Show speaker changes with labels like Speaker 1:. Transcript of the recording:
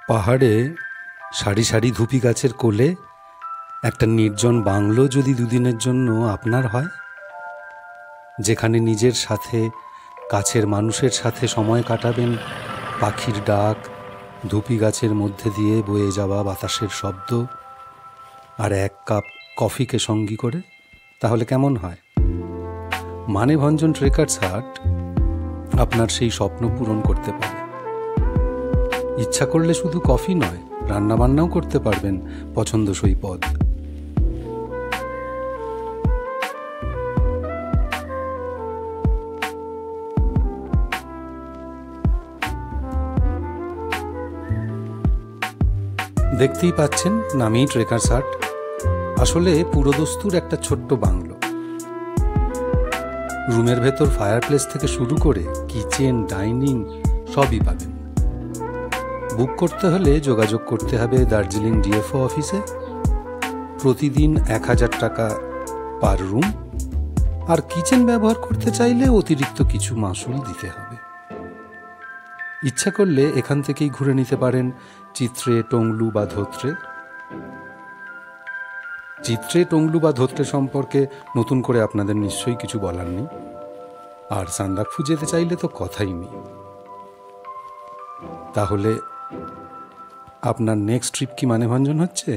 Speaker 1: পাহাড়ে সারি সারি ধুপি গাছের কোলে একটা নির্জন বাংলো যদি দুদিনের জন্য আপনার হয়, যেখানে নিজের সাথে কাছের মানুষের সাথে সময় কাটাবেন, পাখির ডাক, ধুপি গাছের মধ্যে দিয়ে বয়ে যাওয়া বাতাসের শব্দ আর এক কাপ কফিকে সঙ্গী করে, তাহলে কেমন হয়? মানেভঞ্জন ট্রেকার্স হাট আপনার সেই স্বপ্ন পূরণ করতে পারে। ইচ্ছা করলে শুধু কফি নয়, রান্নাবান্নাও করতে পারবেন পছন্দসই পদ। দেখতেই পাচ্ছেন, নামেই ট্রেকার্স হাট। আসলে পুরোদস্তুর একটা ছোট্ট বাংলো। রুমের ভেতর ফায়ারপ্লেস থেকে শুরু করে কিচেন, ডাইনিং সবই পাবেন। বুক করতে হলে যোগাযোগ করতে হবে দার্জিলিং ডিএফও অফিসে। প্রতিদিন 1000 টাকা পার রুম, আর কিচেন ব্যবহার করতে চাইলে অতিরিক্ত কিছু মাসুল দিতে হবে। ইচ্ছা করলে এখান থেকেই ঘুরে নিতে পারেন চিত্রে, টংলু বা ধোত্রে। চিত্রে, টংলু বা ধোত্রে সম্পর্কে নতুন করে আপনাদের নিশ্চয়ই কিছু বলার নেই। আর সান্দাকফু যেতে চাইলে তো কথাই নেই। তাহলে আপনার নেক্সট ট্রিপ কি মানেভঞ্জন হচ্ছে?